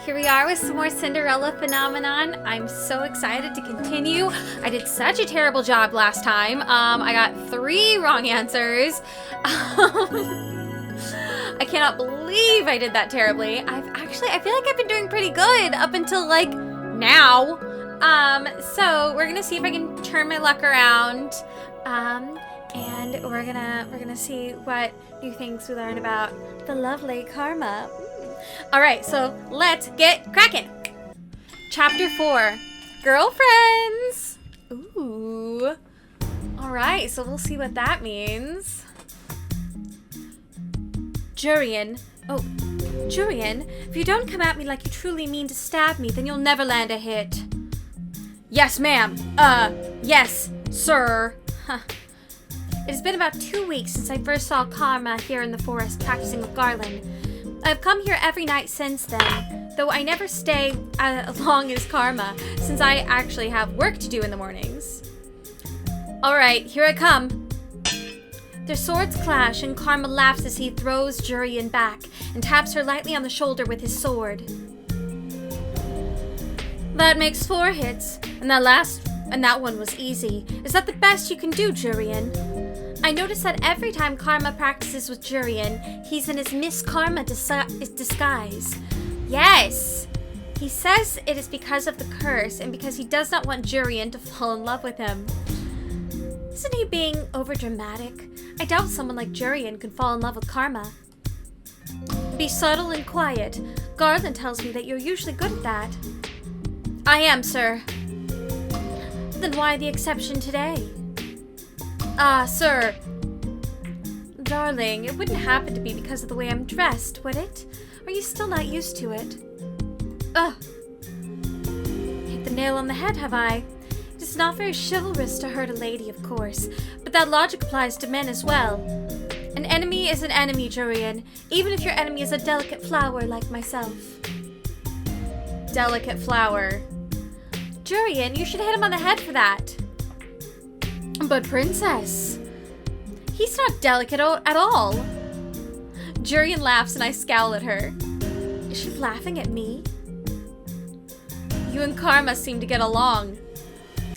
Here we are with some more Cinderella phenomenon. I'm so excited to continue. I did such a terrible job last time. I got 3 wrong answers. I cannot believe I did that terribly. I feel like I've been doing pretty good up until like now. So we're gonna see if I can turn my luck around. And we're gonna see what new things we learn about the lovely Karma. Alright, so let's get cracking. Chapter 4. Girlfriends! Ooh. Alright, so we'll see what that means. Jurian. Oh, Jurian, if you don't come at me like you truly mean to stab me, then you'll never land a hit. Yes, ma'am. Yes, sir. Huh. It has been about 2 weeks since I first saw Karma here in the forest practicing with Garland. I've come here every night since then, though I never stay as long as Karma, since I actually have work to do in the mornings. Alright, here I come. Their swords clash and Karma laughs as he throws Jurian back and taps her lightly on the shoulder with his sword. That makes 4 hits, and that one was easy. Is that the best you can do, Jurian? I notice that every time Karma practices with Jurian, he's in his Miss Karma disguise. Yes! He says it is because of the curse and because he does not want Jurian to fall in love with him. Isn't he being overdramatic? I doubt someone like Jurian could fall in love with Karma. Be subtle and quiet. Garland tells me that you're usually good at that. I am, sir. Then why the exception today? Ah, sir. Darling, it wouldn't happen to be because of the way I'm dressed, would it? Are you still not used to it? Ugh. Hit the nail on the head, have I? It is not very chivalrous to hurt a lady, of course, but that logic applies to men as well. An enemy is an enemy, Jurian, even if your enemy is a delicate flower like myself. Delicate flower. Jurian, you should hit him on the head for that. But Princess, he's not delicate at all. Jurian laughs and I scowl at her. Is she laughing at me? You and Karma seem to get along.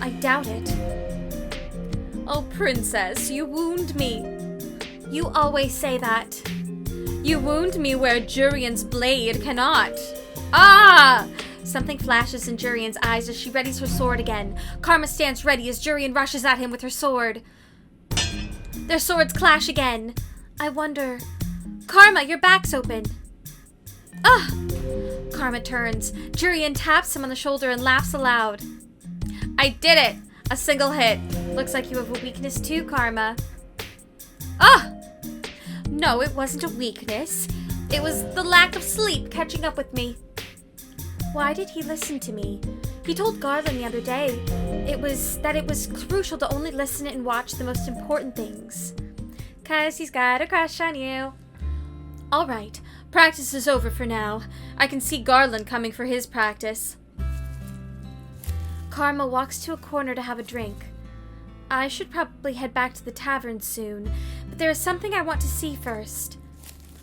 I doubt it. Oh, Princess, you wound me. You always say that. You wound me where Jurian's blade cannot. Ah! Something flashes in Jurian's eyes as she readies her sword again. Karma stands ready as Jurian rushes at him with her sword. Their swords clash again. I wonder... Karma, your back's open. Ah! Karma turns. Jurian taps him on the shoulder and laughs aloud. I did it! A single hit. Looks like you have a weakness too, Karma. Ah! No, it wasn't a weakness. It was the lack of sleep catching up with me. Why did he listen to me? He told Garland the other day it was crucial to only listen and watch the most important things. 'Cause he's got a crush on you. Alright, practice is over for now. I can see Garland coming for his practice. Karma walks to a corner to have a drink. I should probably head back to the tavern soon, but there is something I want to see first.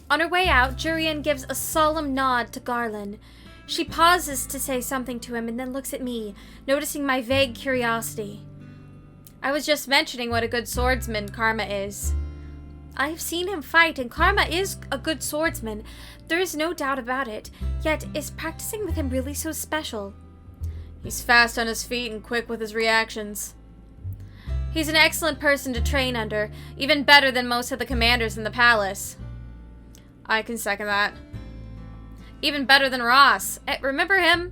On her way out, Jurian gives a solemn nod to Garland. She pauses to say something to him and then looks at me, noticing my vague curiosity. I was just mentioning what a good swordsman Karma is. I have seen him fight, and Karma is a good swordsman. There is no doubt about it. Yet, is practicing with him really so special? He's fast on his feet and quick with his reactions. He's an excellent person to train under, even better than most of the commanders in the palace. I can second that. Even better than Ross. Remember him?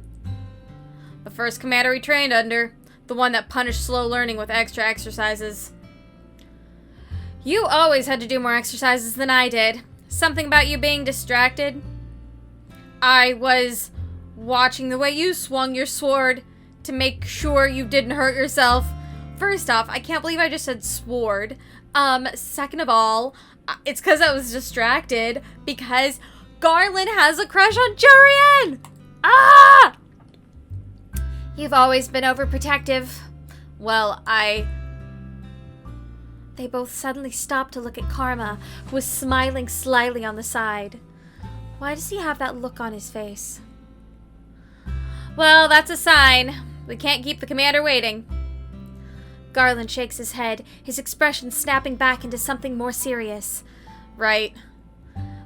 The first commander he trained under. The one that punished slow learning with extra exercises. You always had to do more exercises than I did. Something about you being distracted? I was watching the way you swung your sword to make sure you didn't hurt yourself. First off, I can't believe I just said sword. Second of all, it's because I was distracted because Garland has a crush on Jurian! Ah! You've always been overprotective. Well, They both suddenly stop to look at Karma, who is smiling slyly on the side. Why does he have that look on his face? Well, that's a sign. We can't keep the commander waiting. Garland shakes his head, his expression snapping back into something more serious. Right.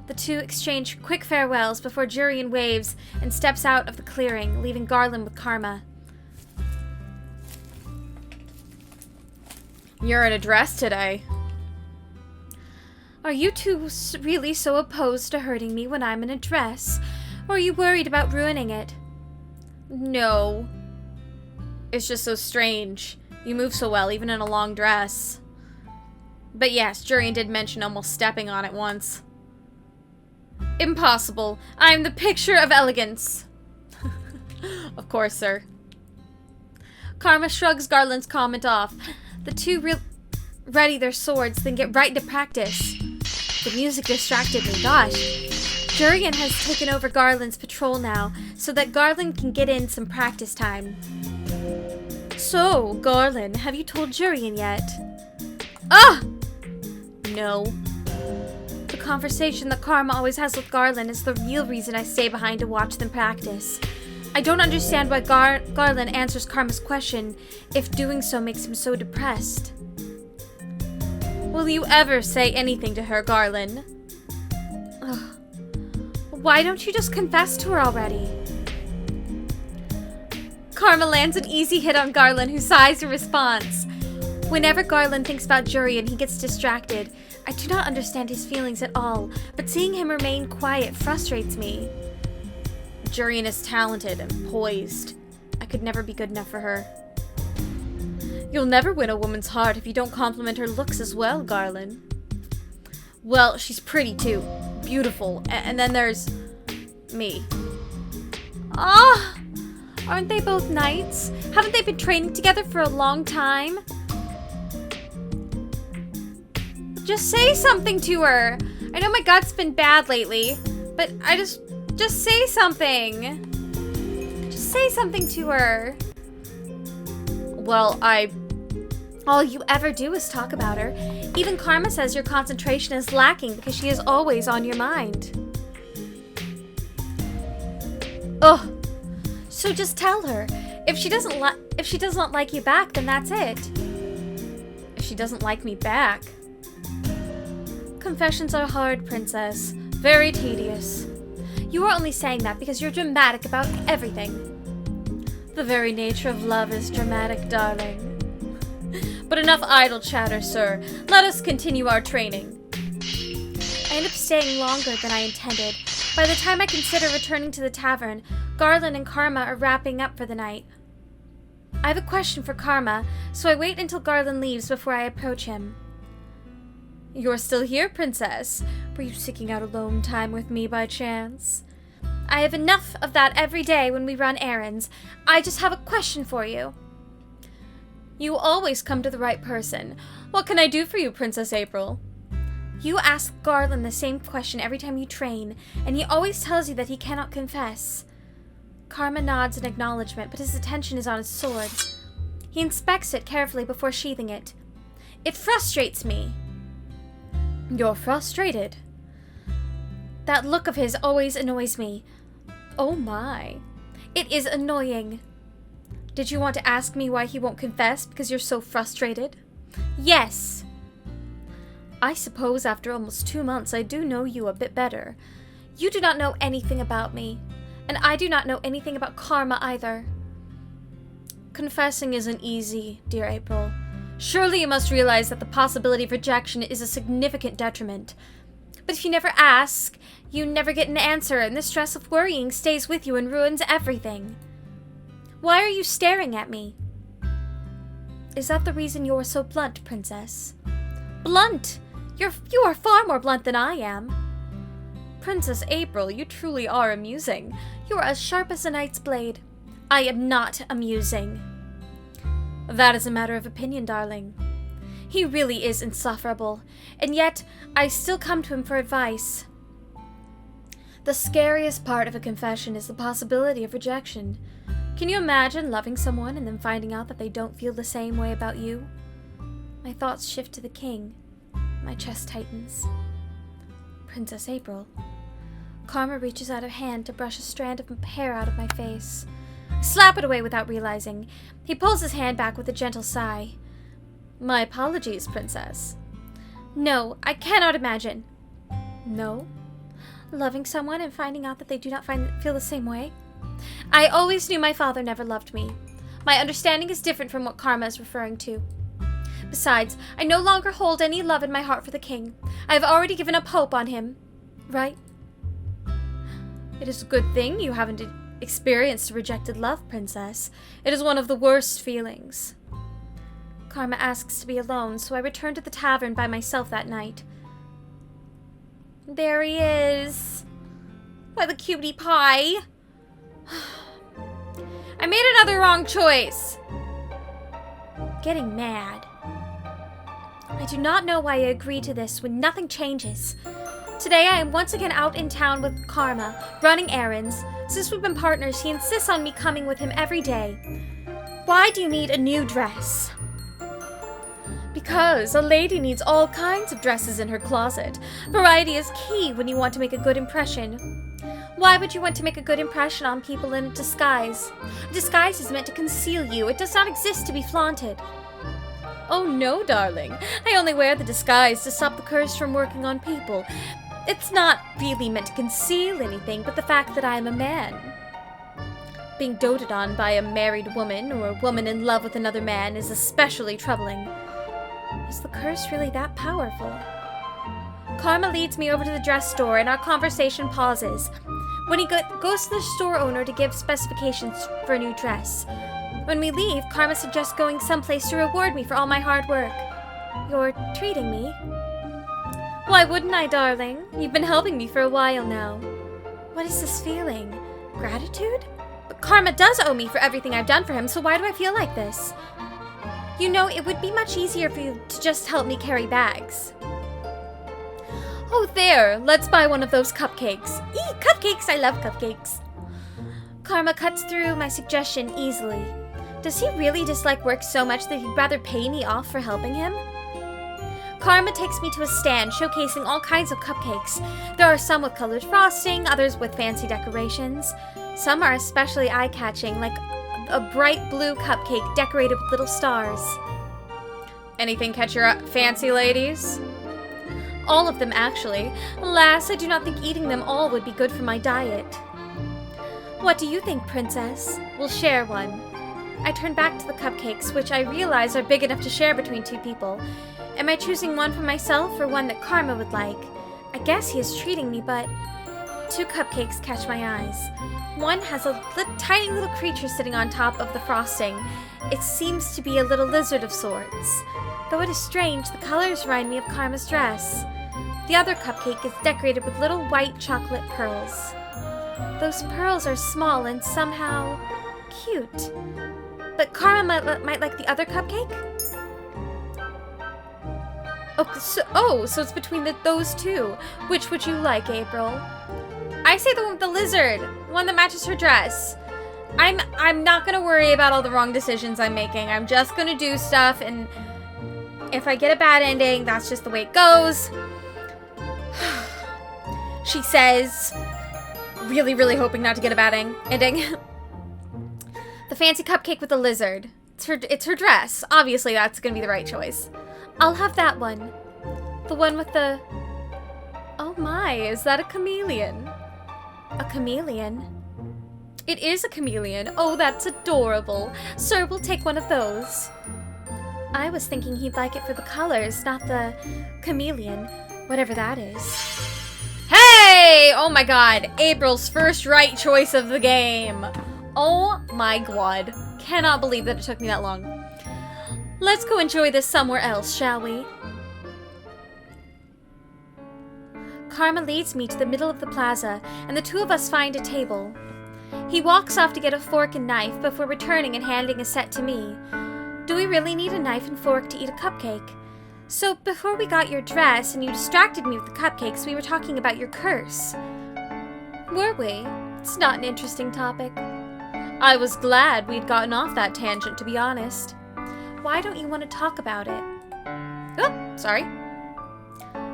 The two exchange quick farewells before Jurian waves and steps out of the clearing, leaving Garland with Karma. You're in a dress today. Are you two really so opposed to hurting me when I'm in a dress? Or are you worried about ruining it? No. It's just so strange. You move so well, even in a long dress. But yes, Jurian did mention almost stepping on it once. Impossible. I'm the picture of elegance. Of course, sir. Karma shrugs Garland's comment off. The two ready their swords, then get right into practice. The music distracted me, gosh. Jurian has taken over Garland's patrol now, so that Garland can get in some practice time. So, Garland, have you told Jurian yet? Ah! No. The conversation that Karma always has with Garland is the real reason I stay behind to watch them practice. I don't understand why Garland answers Karma's question if doing so makes him so depressed. Will you ever say anything to her, Garland? Ugh. Why don't you just confess to her already? Karma lands an easy hit on Garland, who sighs in response. Whenever Garland thinks about Jurian, he gets distracted. I do not understand his feelings at all, but seeing him remain quiet frustrates me. Jurian is talented and poised. I could never be good enough for her. You'll never win a woman's heart if you don't compliment her looks as well, Garland. Well, she's pretty too. Beautiful. And then there's me. Ah! Aren't they both knights? Haven't they been training together for a long time? Just say something to her. I know my gut's been bad lately, but just say something. Just say something to her. Well, all you ever do is talk about her. Even Karma says your concentration is lacking because she is always on your mind. Ugh. So just tell her. If she doesn't like you back, then that's it. If she doesn't like me back. Confessions are hard, Princess. Very tedious. You are only saying that because you're dramatic about everything. The very nature of love is dramatic, darling. But enough idle chatter, sir. Let us continue our training. I end up staying longer than I intended. By the time I consider returning to the tavern, Garland and Karma are wrapping up for the night. I have a question for Karma, so I wait until Garland leaves before I approach him. You're still here, Princess. Were you seeking out alone time with me by chance? I have enough of that every day when we run errands. I just have a question for you. You always come to the right person. What can I do for you, Princess April? You ask Garland the same question every time you train, and he always tells you that he cannot confess. Karma nods in acknowledgement, but his attention is on his sword. He inspects it carefully before sheathing it. It frustrates me. You're frustrated. That look of his always annoys me. Oh my. It is annoying. Did you want to ask me why he won't confess because you're so frustrated? Yes. I suppose after almost 2 months I do know you a bit better. You do not know anything about me, and I do not know anything about Karma either. Confessing isn't easy, dear April. Surely you must realize that the possibility of rejection is a significant detriment. But if you never ask, you never get an answer, and the stress of worrying stays with you and ruins everything. Why are you staring at me? Is that the reason you are so blunt, Princess? Blunt? You are far more blunt than I am. Princess April, you truly are amusing. You are as sharp as a knight's blade. I am not amusing. That is a matter of opinion, darling. He really is insufferable, and yet I still come to him for advice. The scariest part of a confession is the possibility of rejection. Can you imagine loving someone and then finding out that they don't feel the same way about you? My thoughts shift to the king. My chest tightens. Princess April. Karma reaches out her hand to brush a strand of hair out of my face. I slap it away without realizing. He pulls his hand back with a gentle sigh. My apologies, Princess. No, I cannot imagine. No? Loving someone and finding out that they do not feel the same way? I always knew my father never loved me. My understanding is different from what Karma is referring to. Besides, I no longer hold any love in my heart for the king. I have already given up hope on him. Right? It is a good thing you haven't experienced rejected love, Princess. It is one of the worst feelings. Karma asks to be alone, so I return to the tavern by myself that night. There he is. Why, the cutie pie. I made another wrong choice. Getting mad. I do not know why I agreed to this when nothing changes. Today I am once again out in town with Karma, running errands. Since we've been partners, he insists on me coming with him every day. Why do you need a new dress? Because a lady needs all kinds of dresses in her closet. Variety is key when you want to make a good impression. Why would you want to make a good impression on people in a disguise? A disguise is meant to conceal you. It does not exist to be flaunted. Oh no, darling. I only wear the disguise to stop the curse from working on people. It's not really meant to conceal anything but the fact that I am a man. Being doted on by a married woman or a woman in love with another man is especially troubling. Is the curse really that powerful? Karma leads me over to the dress store and our conversation pauses. When he goes to the store owner to give specifications for a new dress. When we leave, Karma suggests going someplace to reward me for all my hard work. You're treating me? Why wouldn't I, darling? You've been helping me for a while now. What is this feeling? Gratitude? But Karma does owe me for everything I've done for him, so why do I feel like this? You know, it would be much easier for you to just help me carry bags. Oh, there! Let's buy one of those cupcakes. Eee, cupcakes! I love cupcakes. Karma cuts through my suggestion easily. Does he really dislike work so much that he'd rather pay me off for helping him? Karma takes me to a stand showcasing all kinds of cupcakes. There are some with colored frosting, others with fancy decorations. Some are especially eye-catching, like a bright blue cupcake decorated with little stars. Anything catch your fancy, ladies? All of them, actually. Alas, I do not think eating them all would be good for my diet. What do you think, Princess? We'll share one. I turn back to the cupcakes, which I realize are big enough to share between two people. Am I choosing one for myself or one that Karma would like? I guess he is treating me, but... Two cupcakes catch my eyes. One has a tiny little creature sitting on top of the frosting. It seems to be a little lizard of sorts. Though it is strange, the colors remind me of Karma's dress. The other cupcake is decorated with little white chocolate pearls. Those pearls are small and somehow cute. But Karma might like the other cupcake? So it's between those two. Which would you like, April? I say the one with the lizard, one that matches her dress. I'm not gonna worry about all the wrong decisions I'm making. I'm just gonna do stuff, and if I get a bad ending, that's just the way it goes. She says, really, really hoping not to get a bad ending. The fancy cupcake with the lizard. It's her dress. Obviously, that's gonna be the right choice. I'll have that one. The one with the... Oh my, is that a chameleon? A chameleon? It is a chameleon. Oh, that's adorable. Sir, we'll take one of those. I was thinking he'd like it for the colors, not the chameleon, whatever that is. Hey! Oh my god, April's first right choice of the game. Oh my god. Cannot believe that it took me that long. Let's go enjoy this somewhere else, shall we? Karma leads me to the middle of the plaza, and the two of us find a table. He walks off to get a fork and knife before returning and handing a set to me. Do we really need a knife and fork to eat a cupcake? So, before we got your dress and you distracted me with the cupcakes, we were talking about your curse. Were we? It's not an interesting topic. I was glad we'd gotten off that tangent, to be honest. Why don't you want to talk about it? Oh, sorry.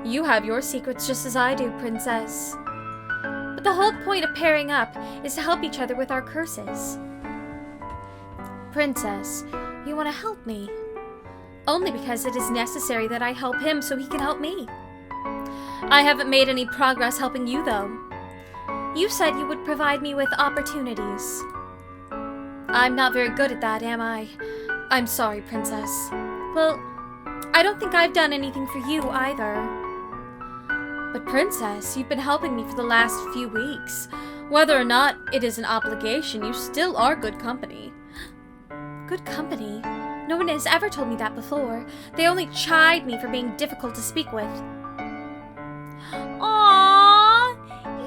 You have your secrets just as I do, Princess. But the whole point of pairing up is to help each other with our curses. Princess, you want to help me? Only because it is necessary that I help him so he can help me. I haven't made any progress helping you, though. You said you would provide me with opportunities. I'm not very good at that, am I? I'm sorry, Princess. Well, I don't think I've done anything for you either. But Princess, you've been helping me for the last few weeks. Whether or not it is an obligation, you still are good company. Good company? No one has ever told me that before. They only chide me for being difficult to speak with. Aww!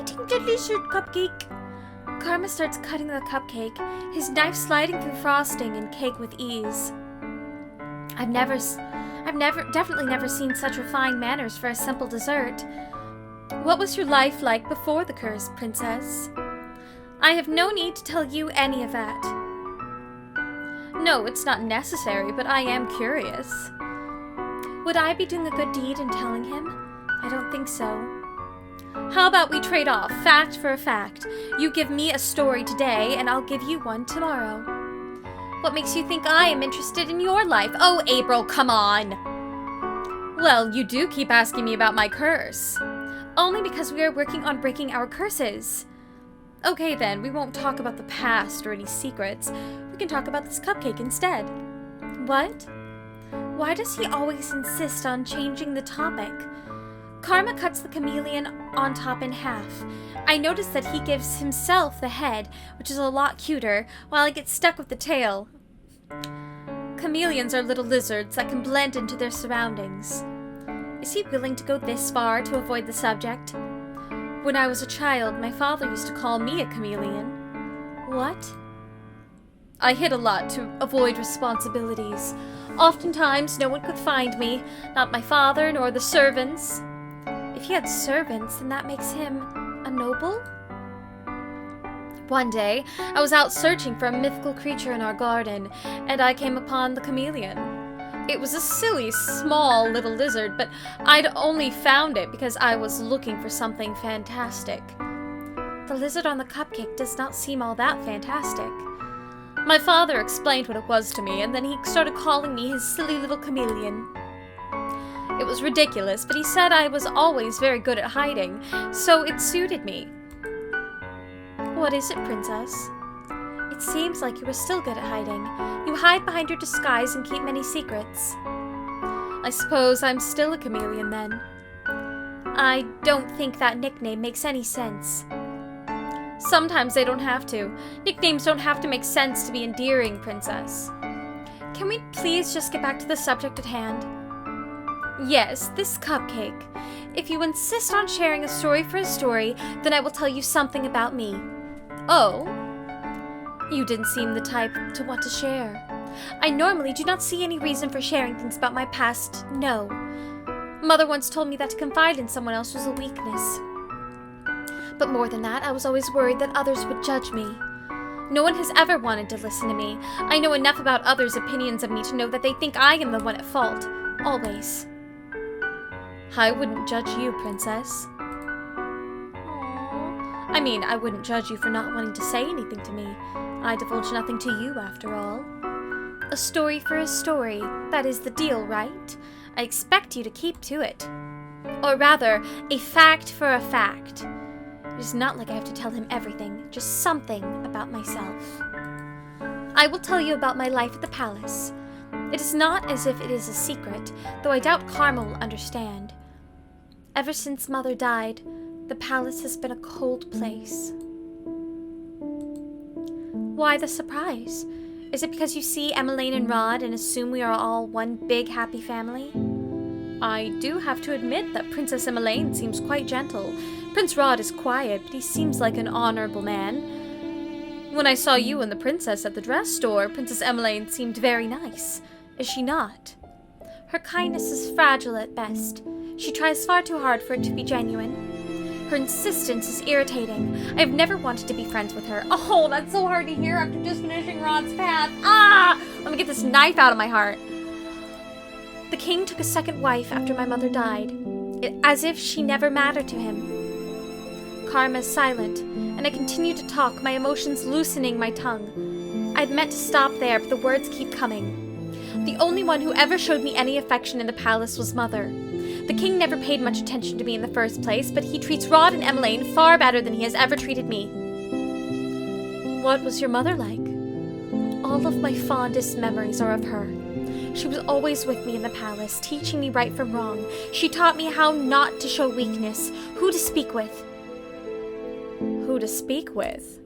Eating the lizard cupcake. Karma starts cutting the cupcake, his knife sliding through frosting and cake with ease. I've definitely never seen such refined manners for a simple dessert. What was your life like before the curse, Princess? I have no need to tell you any of that. No, it's not necessary, but I am curious. Would I be doing a good deed in telling him? I don't think so. How about we trade off, fact for a fact? You give me a story today, and I'll give you one tomorrow. What makes you think I am interested in your life? Oh, April, come on! Well, you do keep asking me about my curse. Only because we are working on breaking our curses. Okay then, we won't talk about the past or any secrets. We can talk about this cupcake instead. What? Why does he always insist on changing the topic? Karma cuts the chameleon on top in half. I notice that he gives himself the head, which is a lot cuter, while I get stuck with the tail. Chameleons are little lizards that can blend into their surroundings. Is he willing to go this far to avoid the subject? When I was a child, my father used to call me a chameleon. What? I hid a lot to avoid responsibilities. Oftentimes, no one could find me, not my father nor the servants. If he had servants, then that makes him a noble? One day, I was out searching for a mythical creature in our garden, and I came upon the chameleon. It was a silly, small little lizard, but I'd only found it because I was looking for something fantastic. The lizard on the cupcake does not seem all that fantastic. My father explained what it was to me, and then he started calling me his silly little chameleon. It was ridiculous, but he said I was always very good at hiding, so it suited me. What is it, Princess? It seems like you are still good at hiding. You hide behind your disguise and keep many secrets. I suppose I'm still a chameleon, then. I don't think that nickname makes any sense. Sometimes they don't have to. Nicknames don't have to make sense to be endearing, Princess. Can we please just get back to the subject at hand? Yes, this cupcake. If you insist on sharing a story for a story, then I will tell you something about me. Oh? You didn't seem the type to want to share. I normally do not see any reason for sharing things about my past, no. Mother once told me that to confide in someone else was a weakness. But more than that, I was always worried that others would judge me. No one has ever wanted to listen to me. I know enough about others' opinions of me to know that they think I am the one at fault. Always. I wouldn't judge you, Princess. Aww. I mean, I wouldn't judge you for not wanting to say anything to me. I divulge nothing to you, after all. A story for a story. That is the deal, right? I expect you to keep to it. Or rather, a fact for a fact. It is not like I have to tell him everything, just something about myself. I will tell you about my life at the palace. It is not as if it is a secret, though I doubt Karma will understand. Ever since Mother died, the palace has been a cold place. Why the surprise? Is it because you see Emmeline and Rod and assume we are all one big happy family? I do have to admit that Princess Emmeline seems quite gentle. Prince Rod is quiet, but he seems like an honorable man. When I saw you and the princess at the dress store, Princess Emmeline seemed very nice. Is she not? Her kindness is fragile at best. She tries far too hard for it to be genuine. Her insistence is irritating. I've never wanted to be friends with her. Oh, that's so hard to hear after just finishing Rod's path. Ah! Let me get this knife out of my heart. The king took a second wife after my mother died, as if she never mattered to him. Karma is silent, and I continue to talk, my emotions loosening my tongue. I'd meant to stop there, but the words keep coming. The only one who ever showed me any affection in the palace was Mother. The king never paid much attention to me in the first place, but he treats Rod and Emmeline far better than he has ever treated me. What was your mother like? All of my fondest memories are of her. She was always with me in the palace, teaching me right from wrong. She taught me how not to show weakness, who to speak with. Who to speak with?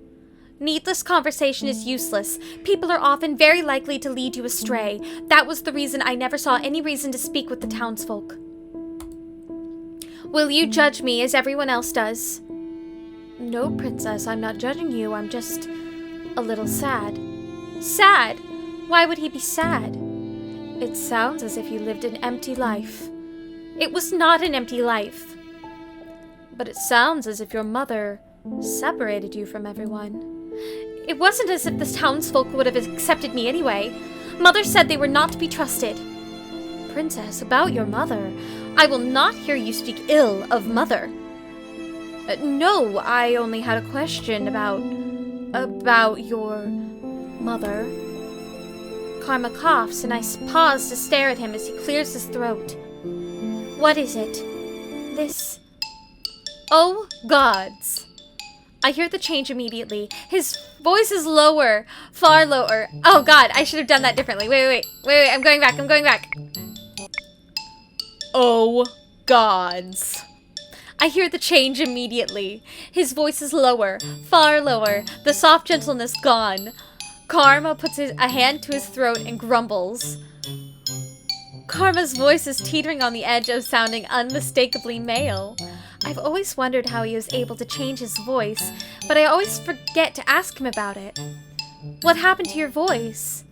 Needless conversation is useless. People are often very likely to lead you astray. That was the reason I never saw any reason to speak with the townsfolk. Will you judge me as everyone else does? No, Princess, I'm not judging you. I'm just a little sad. Sad? Why would he be sad? It sounds as if you lived an empty life. It was not an empty life. But it sounds as if your mother separated you from everyone. It wasn't as if the townsfolk would have accepted me anyway. Mother said they were not to be trusted. Princess, about your mother, I will not hear you speak ill of Mother. No, I only had a question about your mother. Karma coughs, and I pause to stare at him as he clears his throat. What is it? This... Oh, gods. I hear the change immediately. His voice is lower, far lower. Oh god, I should have done that differently. Wait, I'm going back. Oh, gods. I hear the change immediately. His voice is lower, far lower, the soft gentleness gone. Karma puts a hand to his throat and grumbles. Karma's voice is teetering on the edge of sounding unmistakably male. I've always wondered how he was able to change his voice, but I always forget to ask him about it. What happened to your voice?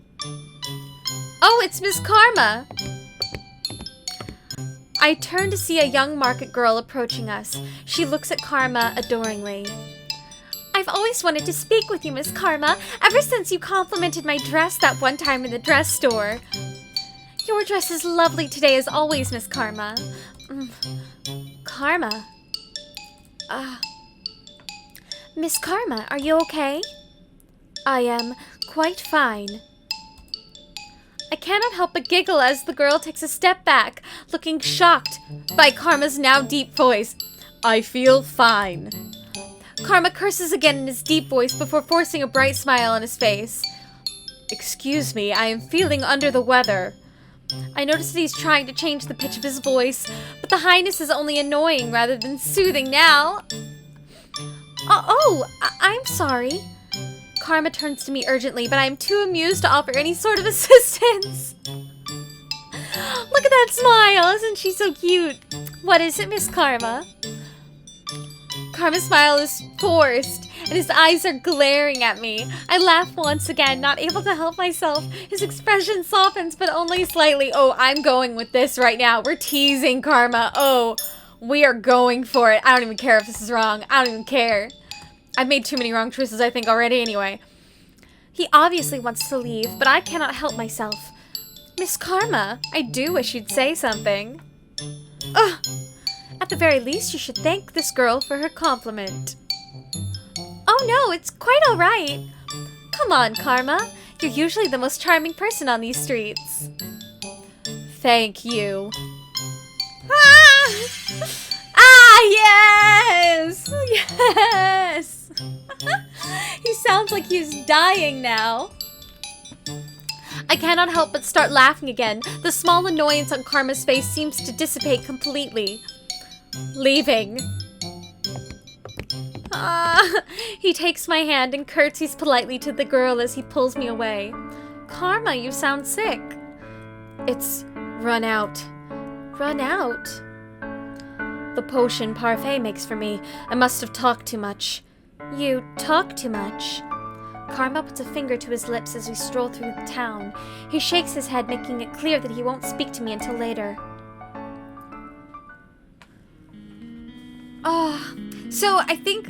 Oh, it's Miss Karma! I turn to see a young market girl approaching us. She looks at Karma adoringly. I've always wanted to speak with you, Miss Karma, ever since you complimented my dress that one time in the dress store. Your dress is lovely today as always, Miss Karma. Karma? Miss Karma, are you okay? I am quite fine. I cannot help but giggle as the girl takes a step back, looking shocked by Karma's now deep voice. I feel fine. Karma curses again in his deep voice before forcing a bright smile on his face. Excuse me, I am feeling under the weather. I notice that he's trying to change the pitch of his voice, but the highness is only annoying rather than soothing now. I'm sorry. Karma turns to me urgently, but I am too amused to offer any sort of assistance. Look at that smile, isn't she so cute? What is it, Miss Karma? Karma's smile is forced, and his eyes are glaring at me. I laugh once again, not able to help myself. His expression softens, but only slightly. Oh, I'm going with this right now. We're teasing Karma. Oh, we are going for it. I don't even care if this is wrong. I don't even care. I've made too many wrong choices, I think, already anyway. He obviously wants to leave, but I cannot help myself. Miss Karma, I do wish you'd say something. Ugh. At the very least, you should thank this girl for her compliment. Oh no, it's quite all right. Come on, Karma. You're usually the most charming person on these streets. Thank you. Yes! Yes! He sounds like he's dying now. I cannot help but start laughing again. The small annoyance on Karma's face seems to dissipate completely. Leaving. He takes my hand and curtsies politely to the girl as he pulls me away. Karma, you sound sick. It's run out. Run out? The potion Parfait makes for me. I must have talked too much. You talk too much. Karma puts a finger to his lips as we stroll through the town. He shakes his head, making it clear that he won't speak to me until later. So I think,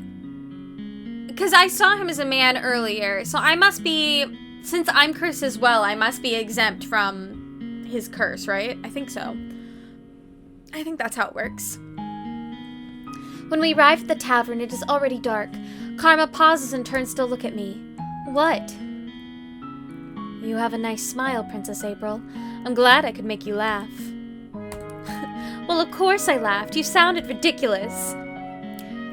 because I saw him as a man earlier, so I must be, since I'm cursed as well, I must be exempt from his curse, right? I think so. I think that's how it works. When we arrive at the tavern, it is already dark. Karma pauses and turns to look at me. What? You have a nice smile, Princess April. I'm glad I could make you laugh. Well, of course I laughed. You sounded ridiculous.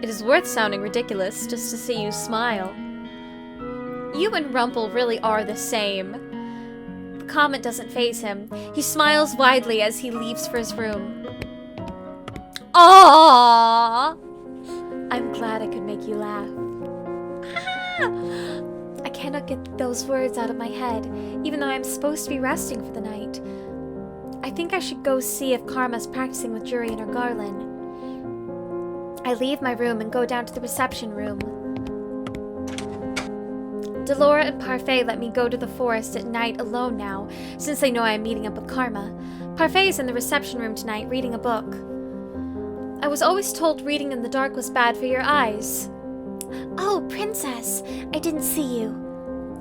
It is worth sounding ridiculous just to see you smile. You and Rumple really are the same. The comment doesn't faze him. He smiles widely as he leaves for his room. Aww! I'm glad I could make you laugh. I cannot get those words out of my head, even though I'm supposed to be resting for the night. I think I should go see if Karma's practicing with Jurian or Garland. I leave my room and go down to the reception room. Delora and Parfait let me go to the forest at night alone now, since they know I am meeting up with Karma. Parfait is in the reception room tonight reading a book. I was always told reading in the dark was bad for your eyes. Oh, Princess, I didn't see you.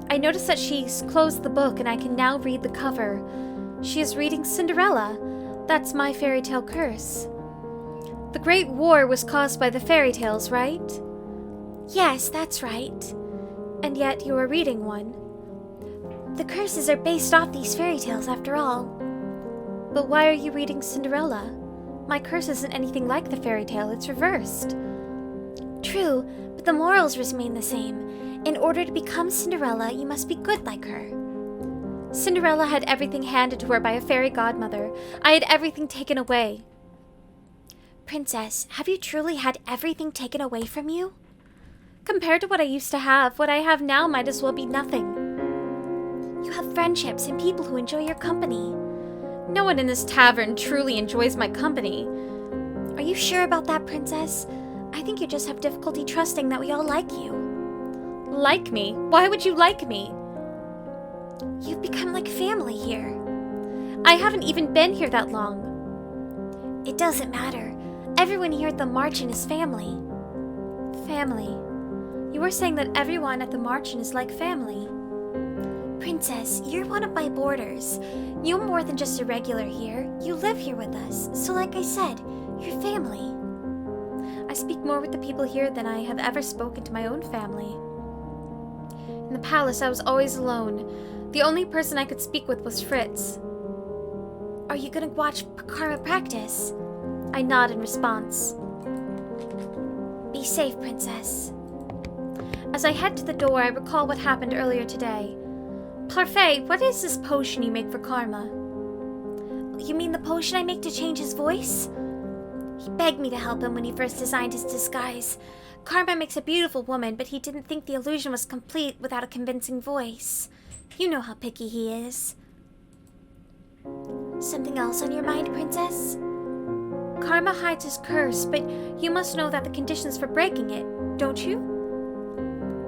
I noticed that she's closed the book and I can now read the cover. She is reading Cinderella. That's my fairy tale curse. The Great War was caused by the fairy tales, right? Yes, that's right. And yet you are reading one. The curses are based off these fairy tales, after all. But why are you reading Cinderella? My curse isn't anything like the fairy tale, it's reversed. True, but the morals remain the same. In order to become Cinderella, you must be good like her. Cinderella had everything handed to her by a fairy godmother. I had everything taken away. Princess, have you truly had everything taken away from you? Compared to what I used to have, what I have now might as well be nothing. You have friendships and people who enjoy your company. No one in this tavern truly enjoys my company. Are you sure about that, Princess? I think you just have difficulty trusting that we all like you. Like me? Why would you like me? You've become like family here. I haven't even been here that long. It doesn't matter. Everyone here at the Marchen is family. Family. You were saying that everyone at the Marchen is like family. Princess, you're one of my boarders. You're more than just a regular here. You live here with us. So like I said, you're family. I speak more with the people here than I have ever spoken to my own family. In the palace, I was always alone. The only person I could speak with was Fritz. Are you gonna watch Karma practice? I nod in response. Be safe, Princess. As I head to the door, I recall what happened earlier today. Parfait, what is this potion you make for Karma? You mean the potion I make to change his voice? He begged me to help him when he first designed his disguise. Karma makes a beautiful woman, but he didn't think the illusion was complete without a convincing voice. You know how picky he is. Something else on your mind, Princess? Karma hides his curse, but you must know that the conditions for breaking it, don't you?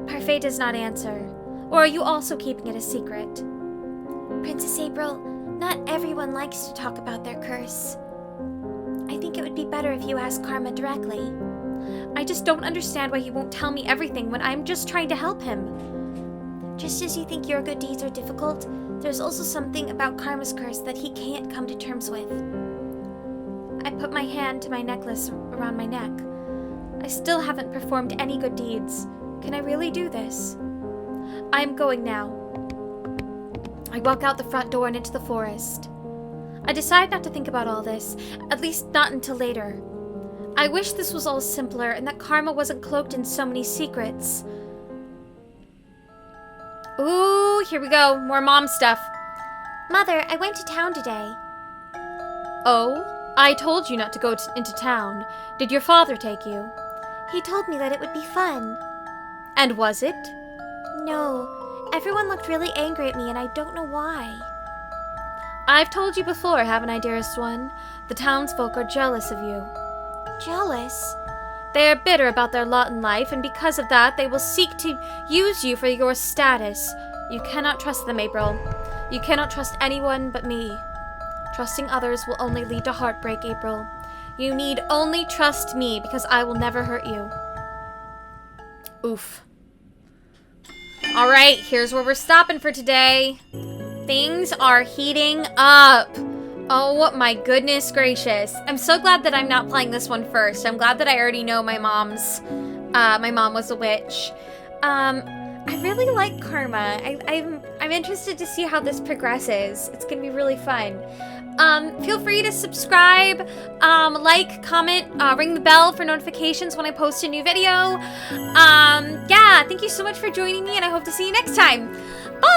Parfait does not answer. Or are you also keeping it a secret? Princess April, not everyone likes to talk about their curse. I think it would be better if you asked Karma directly. I just don't understand why he won't tell me everything when I'm just trying to help him. Just as you think your good deeds are difficult, there's also something about Karma's curse that he can't come to terms with. I put my hand to my necklace around my neck. I still haven't performed any good deeds. Can I really do this? I am going now. I walk out the front door and into the forest. I decide not to think about all this, at least not until later. I wish this was all simpler and that Karma wasn't cloaked in so many secrets. Ooh, here we go. More mom stuff. Mother, I went to town today. Oh? I told you not to go into town. Did your father take you? He told me that it would be fun. And was it? No. Everyone looked really angry at me and I don't know why. I've told you before, haven't I, dearest one? The townsfolk are jealous of you. Jealous? They are bitter about their lot in life, and because of that, they will seek to use you for your status. You cannot trust them, April. You cannot trust anyone but me. Trusting others will only lead to heartbreak, April. You need only trust me, because I will never hurt you. Oof. Alright, here's where we're stopping for today. Things are heating up. Oh my goodness gracious. I'm so glad that I'm not playing this one first. I'm glad that I already know my mom was a witch. I really like Karma. I'm interested to see how this progresses. It's gonna be really fun. Feel free to subscribe, like, comment, ring the bell for notifications when I post a new video. Yeah, thank you so much for joining me, and I hope to see you next time. Bye!